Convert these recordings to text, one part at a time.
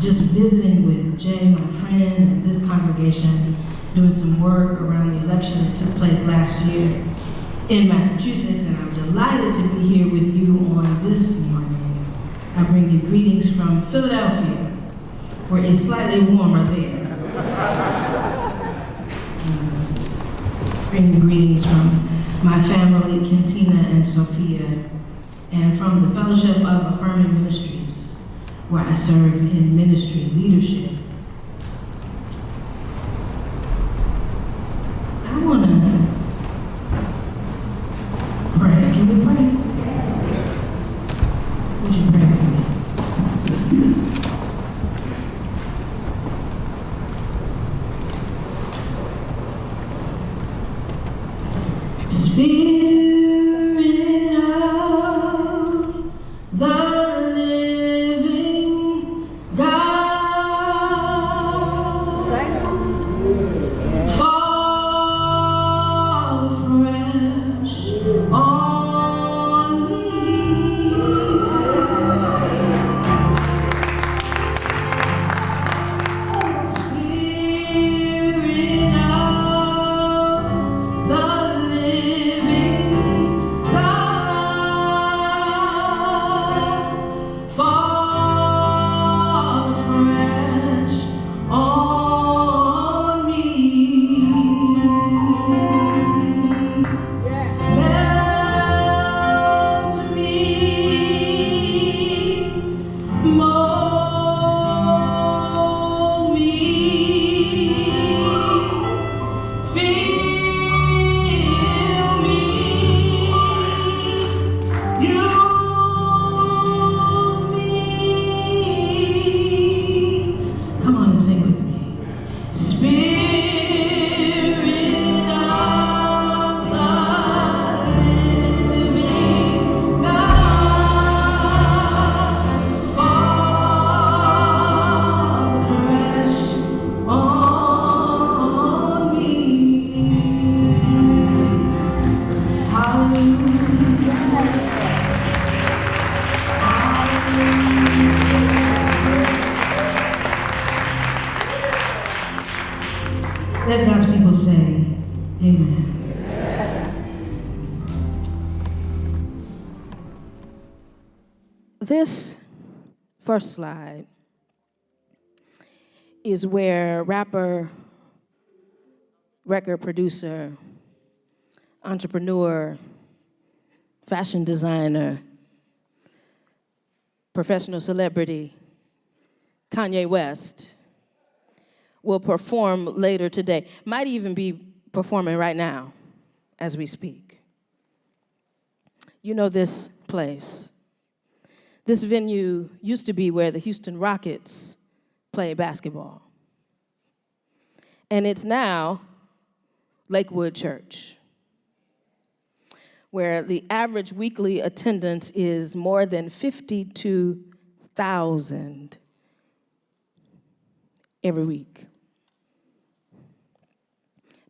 just visiting with Jay, my friend, and this congregation, doing some work around the election that took place last year in Massachusetts, and I'm delighted to be here with you on this morning. I bring you greetings from Philadelphia, where it's slightly warmer there. Bring you greetings from my family, Kentina and Sophia, and from the Fellowship of Affirming Ministries, where I serve in ministry leadership. I want to pray. Can we pray? Would you pray with me? Spirit of the living God, fall fresh on me. Spirit of the living God, fall fresh on me. Melt me, mold me, fill me, use me. Come on and sing with me. Spirit of the living God, fall fresh on me. Let God's people say, amen. This first slide is where rapper, record producer, entrepreneur, fashion designer, professional celebrity, Kanye West will perform later today. Might even be performing right now as we speak. You know this place. This venue used to be where the Houston Rockets play basketball. And it's now Lakewood Church, where the average weekly attendance is more than 52,000 every week.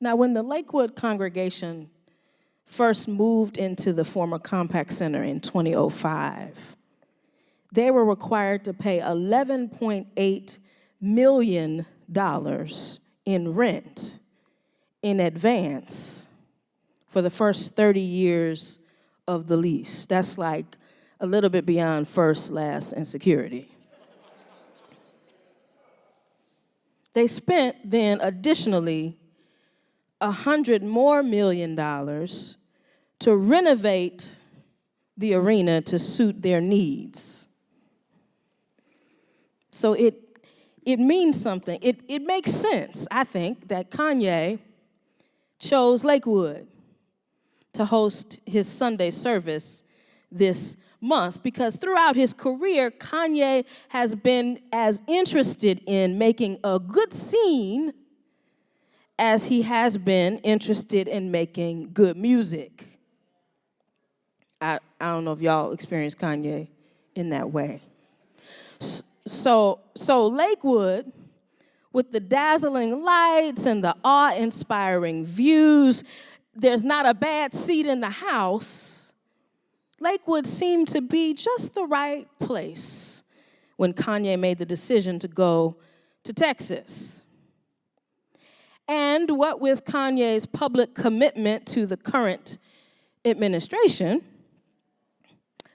Now, when the Lakewood congregation first moved into the former Compaq Center in 2005, they were required to pay $11.8 million in rent in advance for the first 30 years of the lease. That's like a little bit beyond first, last, and security. They spent then additionally $100 million more to renovate the arena to suit their needs. So it means something. It makes sense, I think, that Kanye chose Lakewood to host his Sunday service this month, because throughout his career, Kanye has been as interested in making a good scene as he has been interested in making good music. I don't know if y'all experience Kanye in that way. So Lakewood, with the dazzling lights and the awe-inspiring views, there's not a bad seat in the house. Lakewood seemed to be just the right place when Kanye made the decision to go to Texas. And what with Kanye's public commitment to the current administration,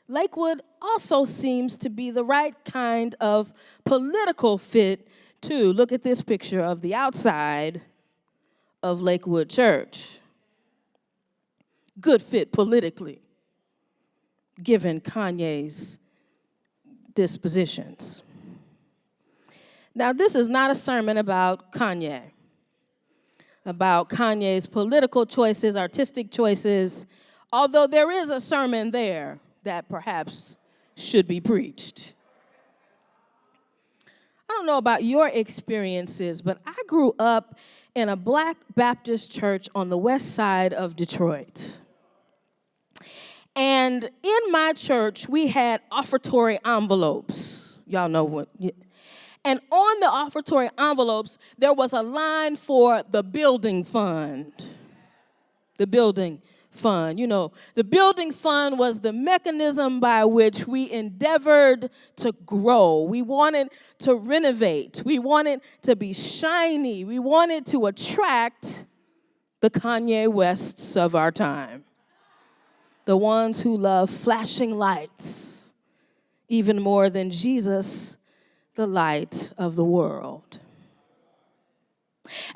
Lakewood also seems to be the right kind of political fit, too. Look at this picture of the outside of Lakewood Church. Good fit politically, given Kanye's dispositions. Now, this is not a sermon about Kanye's political choices, artistic choices, although there is a sermon there that perhaps should be preached. I don't know about your experiences, but I grew up in a Black Baptist church on the west side of Detroit. And in my church, we had offertory envelopes. Y'all know what. And on the offertory envelopes, there was a line for the building fund. The building fund. You know, the building fund was the mechanism by which we endeavored to grow. We wanted to renovate. We wanted to be shiny. We wanted to attract the Kanye Wests of our time. The ones who love flashing lights even more than Jesus, the light of the world.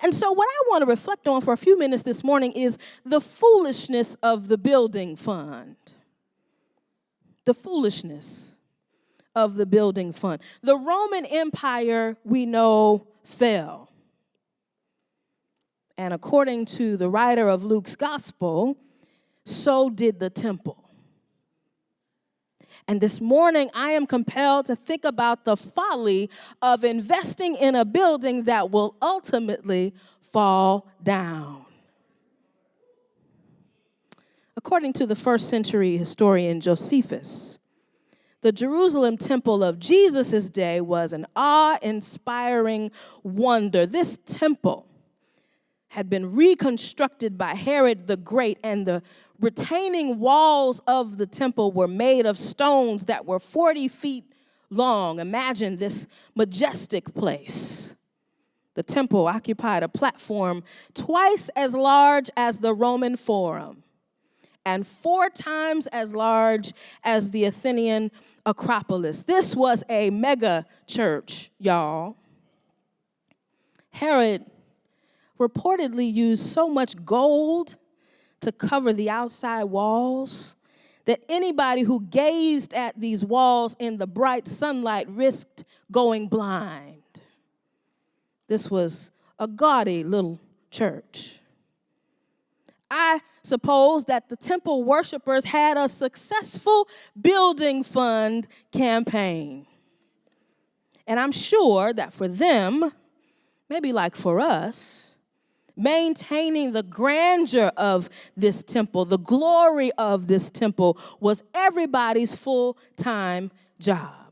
And so what I want to reflect on for a few minutes this morning is the foolishness of the building fund. The foolishness of the building fund. The Roman Empire, we know, fell. And according to the writer of Luke's gospel, so did the temple. And this morning, I am compelled to think about the folly of investing in a building that will ultimately fall down. According to the first century historian Josephus, the Jerusalem temple of Jesus' day was an awe-inspiring wonder. This temple had been reconstructed by Herod the Great, and the retaining walls of the temple were made of stones that were 40 feet long. Imagine this majestic place. The temple occupied a platform twice as large as the Roman Forum and 4 times as large as the Athenian Acropolis. This was a mega church, y'all. Herod reportedly used so much gold to cover the outside walls that anybody who gazed at these walls in the bright sunlight risked going blind. This was a gaudy little church. I suppose that the temple worshipers had a successful building fund campaign. And I'm sure that for them, maybe like for us, maintaining the grandeur of this temple, the glory of this temple, was everybody's full-time job.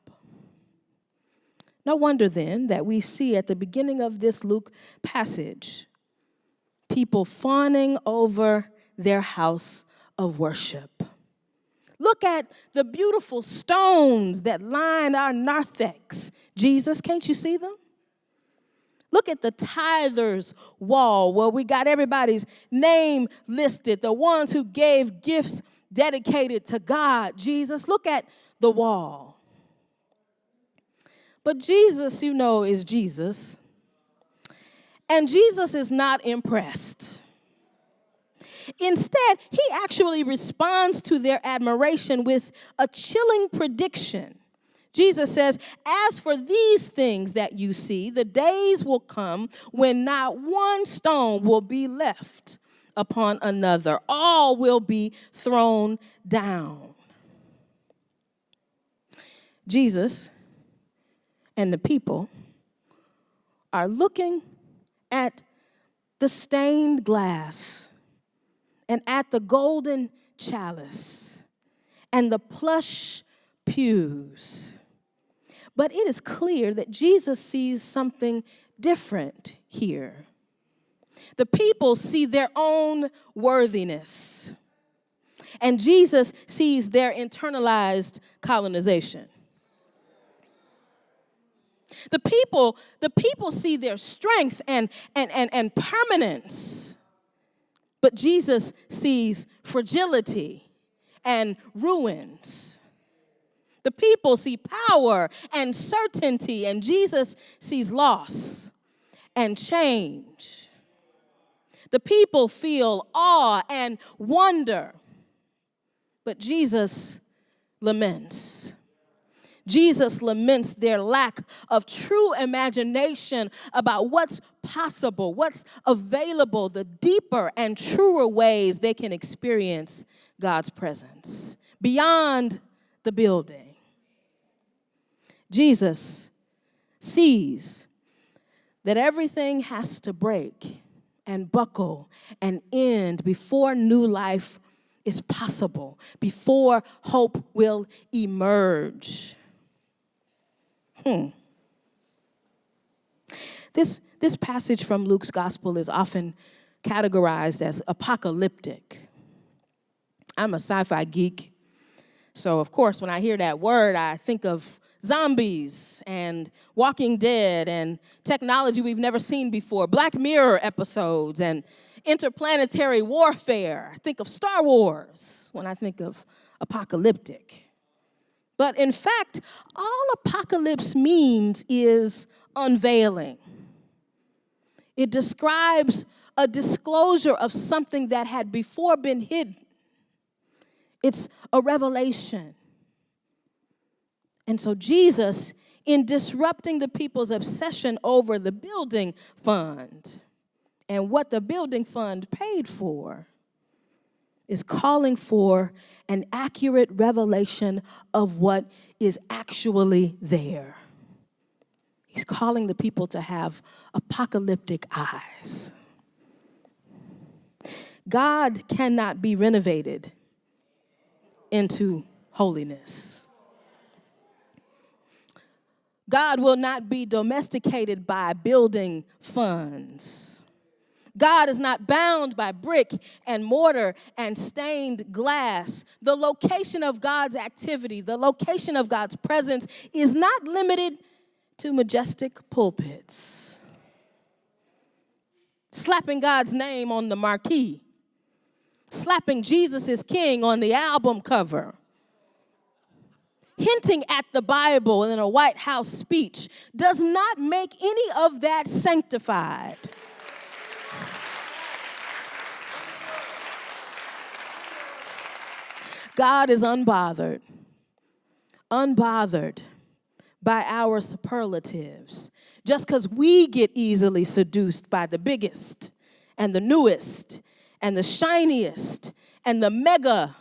No wonder then that we see at the beginning of this Luke passage people fawning over their house of worship. Look at the beautiful stones that line our narthex. Jesus, can't you see them? Look at the tithers' wall where we got everybody's name listed, the ones who gave gifts dedicated to God. Jesus, look at the wall. But Jesus, you know, is Jesus. And Jesus is not impressed. Instead, he actually responds to their admiration with a chilling prediction. Jesus says, as for these things that you see, the days will come when not one stone will be left upon another. All will be thrown down. Jesus and the people are looking at the stained glass and at the golden chalice and the plush pews. But it is clear that Jesus sees something different here. The people see their own worthiness, and Jesus sees their internalized colonization. The people see their strength and permanence. But Jesus sees fragility and ruins. The people see power and certainty, and Jesus sees loss and change. The people feel awe and wonder, but Jesus laments. Jesus laments their lack of true imagination about what's possible, what's available, the deeper and truer ways they can experience God's presence beyond the building. Jesus sees that everything has to break and buckle and end before new life is possible, before hope will emerge. This passage from Luke's gospel is often categorized as apocalyptic. I'm a sci-fi geek, so of course when I hear that word, I think of zombies and Walking Dead and technology we've never seen before, Black Mirror episodes and interplanetary warfare. I think of Star Wars when I think of apocalyptic. But in fact, all apocalypse means is unveiling. It describes a disclosure of something that had before been hidden. It's a revelation. And so Jesus, in disrupting the people's obsession over the building fund and what the building fund paid for, is calling for an accurate revelation of what is actually there. He's calling the people to have apocalyptic eyes. God cannot be renovated into holiness. God will not be domesticated by building funds. God is not bound by brick and mortar and stained glass. The location of God's activity, the location of God's presence is not limited to majestic pulpits. Slapping God's name on the marquee. Slapping Jesus is King on the album cover. Hinting at the Bible in a White House speech does not make any of that sanctified. God is unbothered by our superlatives, just because we get easily seduced by the biggest and the newest and the shiniest and the mega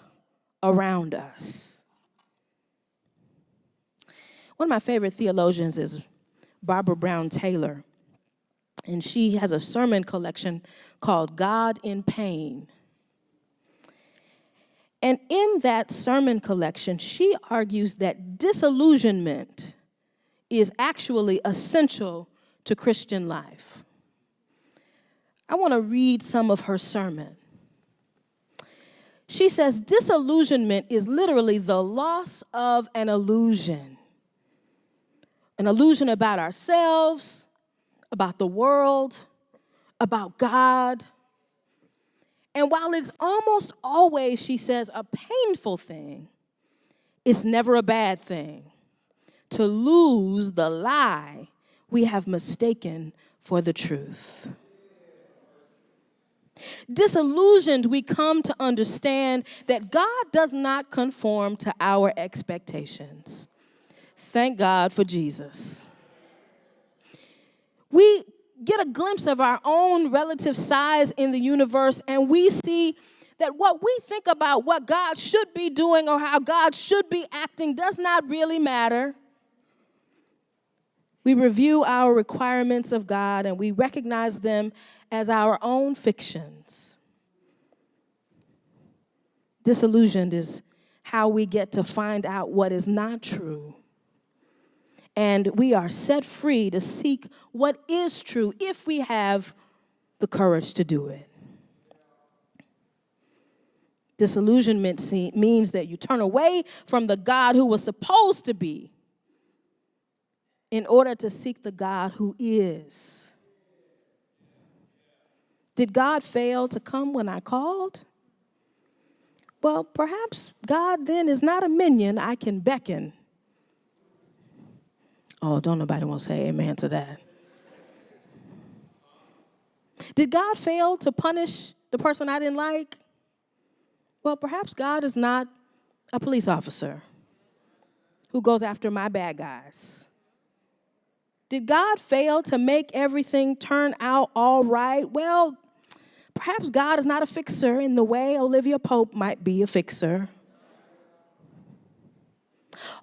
around us. One of my favorite theologians is Barbara Brown Taylor, and she has a sermon collection called God in Pain. And in that sermon collection, she argues that disillusionment is actually essential to Christian life. I want to read some of her sermon. She says, disillusionment is literally the loss of an illusion about ourselves, about the world, about God. And while it's almost always, she says, a painful thing, it's never a bad thing to lose the lie we have mistaken for the truth. Disillusioned, we come to understand that God does not conform to our expectations. Thank God for Jesus. We get a glimpse of our own relative size in the universe, and we see that what we think about what God should be doing or how God should be acting does not really matter. We review our requirements of God and we recognize them as our own fictions. Disillusioned is how we get to find out what is not true. And we are set free to seek what is true if we have the courage to do it. Disillusionment means that you turn away from the God who was supposed to be in order to seek the God who is. Did God fail to come when I called? Well, perhaps God then is not a minion I can beckon. Oh, don't nobody want to say amen to that. Did God fail to punish the person I didn't like? Well, perhaps God is not a police officer who goes after my bad guys. Did God fail to make everything turn out all right? Well, perhaps God is not a fixer in the way Olivia Pope might be a fixer.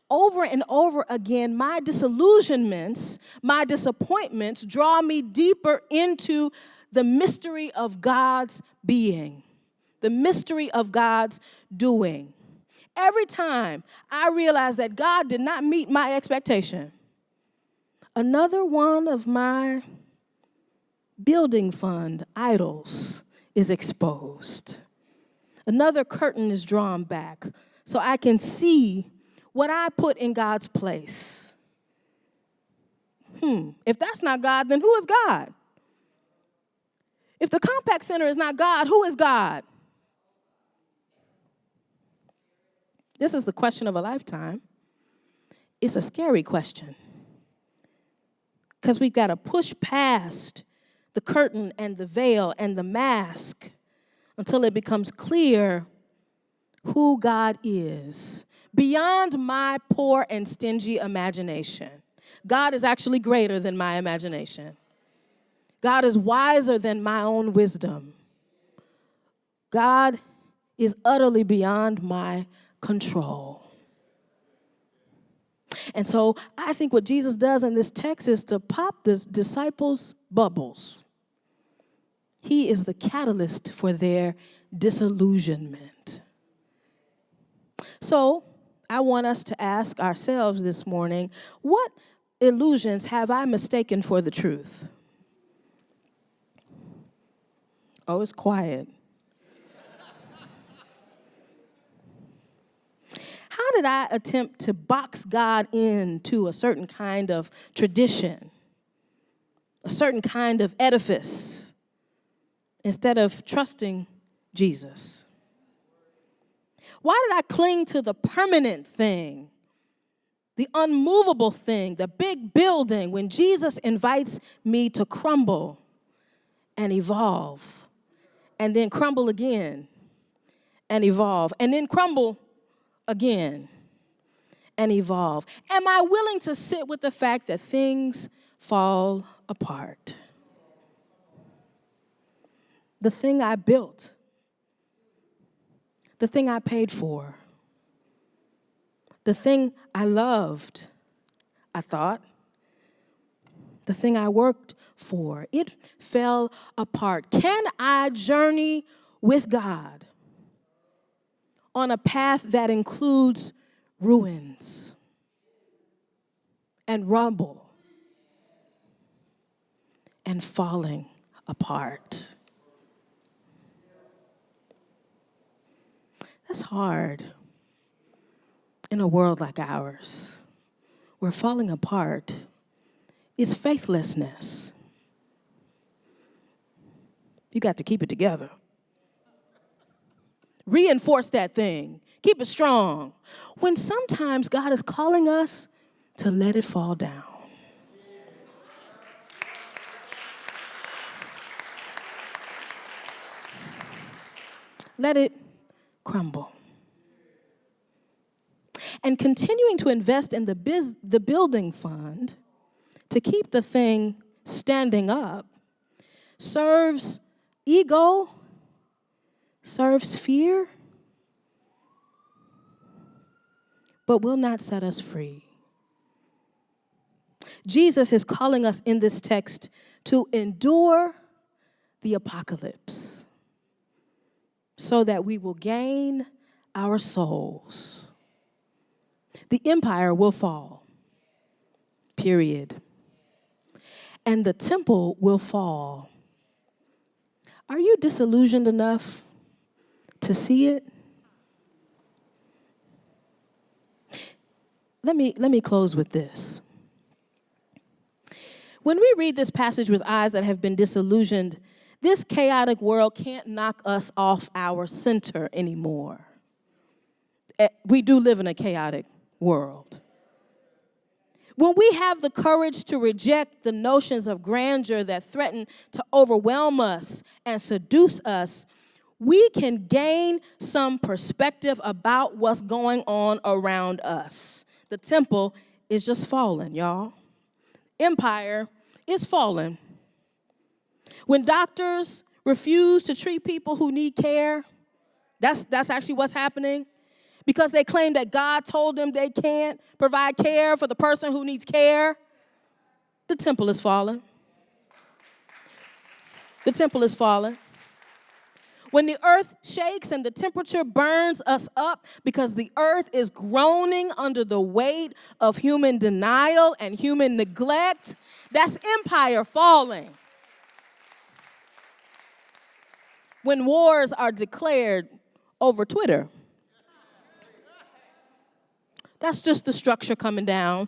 Over and over again, my disillusionments, my disappointments draw me deeper into the mystery of God's being, the mystery of God's doing. Every time I realize that God did not meet my expectation, another one of my building fund idols is exposed. Another curtain is drawn back so I can see what I put in God's place. If that's not God, then who is God? If the Compact Center is not God, who is God? This is the question of a lifetime. It's a scary question because we've got to push past the curtain and the veil and the mask until it becomes clear who God is. Beyond my poor and stingy imagination, God is actually greater than my imagination. God is wiser than my own wisdom. God is utterly beyond my control. And so I think what Jesus does in this text is to pop the disciples' bubbles. He is the catalyst for their disillusionment. So I want us to ask ourselves this morning, what illusions have I mistaken for the truth? Oh, it's quiet. How did I attempt to box God into a certain kind of tradition, a certain kind of edifice, instead of trusting Jesus? Why did I cling to the permanent thing, the unmovable thing, the big building, when Jesus invites me to crumble and evolve, and then crumble again and evolve, and then crumble again and evolve? Am I willing to sit with the fact that things fall apart? The thing I built, the thing I paid for, the thing I loved, I thought, the thing I worked for, it fell apart. Can I journey with God on a path that includes ruins and rubble and falling apart? That's hard in a world like ours, where falling apart is faithlessness. You got to keep it together. Reinforce that thing. Keep it strong. When sometimes God is calling us to let it fall down. Let it crumble. And continuing to invest in the building fund to keep the thing standing up serves ego, serves fear, but will not set us free. Jesus is calling us in this text to endure the apocalypse so that we will gain our souls. The empire will fall, period. And the temple will fall. Are you disillusioned enough to see it? Let me close with this. When we read this passage with eyes that have been disillusioned, this chaotic world can't knock us off our center anymore. We do live in a chaotic world. When we have the courage to reject the notions of grandeur that threaten to overwhelm us and seduce us, we can gain some perspective about what's going on around us. The temple is just falling, y'all. Empire is falling. When doctors refuse to treat people who need care, that's actually what's happening. Because they claim that God told them they can't provide care for the person who needs care, the temple is falling. The temple is falling. When the earth shakes and the temperature burns us up because the earth is groaning under the weight of human denial and human neglect, that's empire falling. When wars are declared over Twitter, that's just the structure coming down.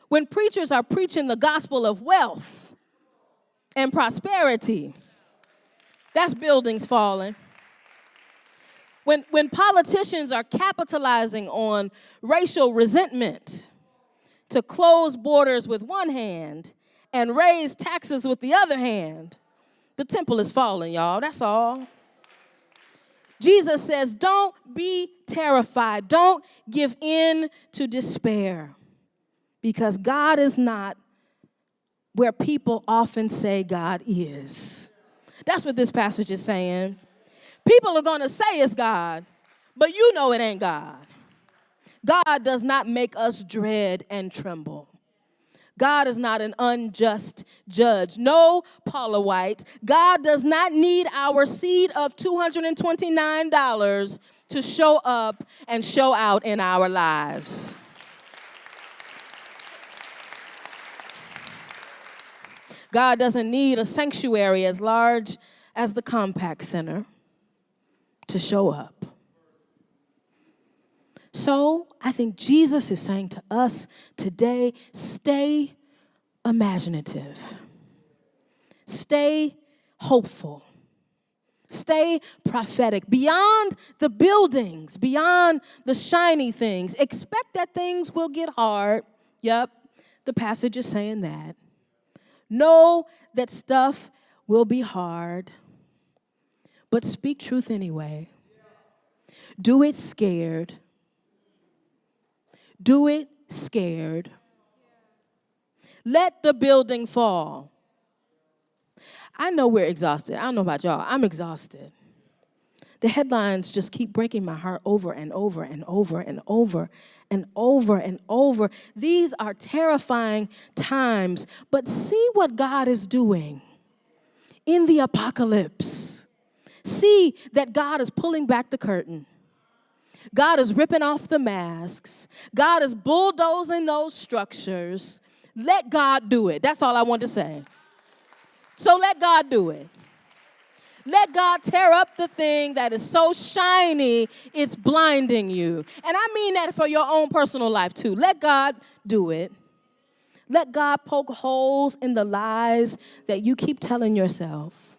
When preachers are preaching the gospel of wealth and prosperity, that's buildings falling. When politicians are capitalizing on racial resentment to close borders with one hand and raise taxes with the other hand, the temple is falling, y'all. That's all. Jesus says, don't be terrified. Don't give in to despair. Because God is not where people often say God is. That's what this passage is saying. People are going to say it's God, but you know it ain't God. God does not make us dread and tremble. God is not an unjust judge. No, Paula White, God does not need our seed of $229 to show up and show out in our lives. God doesn't need a sanctuary as large as the Compaq Center to show up. So I think Jesus is saying to us today, stay imaginative. Stay hopeful. Stay prophetic. Beyond the buildings, beyond the shiny things, expect that things will get hard. Yep, the passage is saying that. Know that stuff will be hard, but speak truth anyway. Do it scared. Do it scared. Let the building fall. I know we're exhausted. I don't know about y'all. I'm exhausted. The headlines just keep breaking my heart over and over and over and over and over and over. These are terrifying times, but see what God is doing in the apocalypse. See that God is pulling back the curtain. God is ripping off the masks. God is bulldozing those structures. Let God do it. That's all I want to say. So let God do it. Let God tear up the thing that is so shiny, it's blinding you. And I mean that for your own personal life too. Let God do it. Let God poke holes in the lies that you keep telling yourself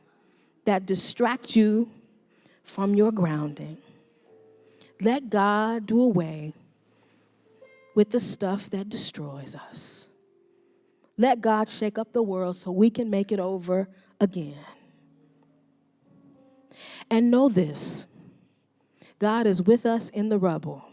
that distract you from your grounding. Let God do away with the stuff that destroys us. Let God shake up the world so we can make it over again. And know this, God is with us in the rubble.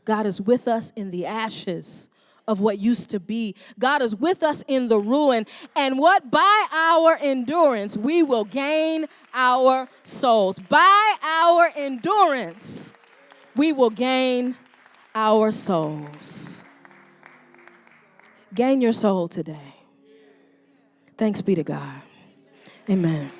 God is with us in the ashes of what used to be. God is with us in the ruin. And what? By our endurance, we will gain our souls. By our endurance, we will gain our souls. Gain your soul today. Thanks be to God. Amen.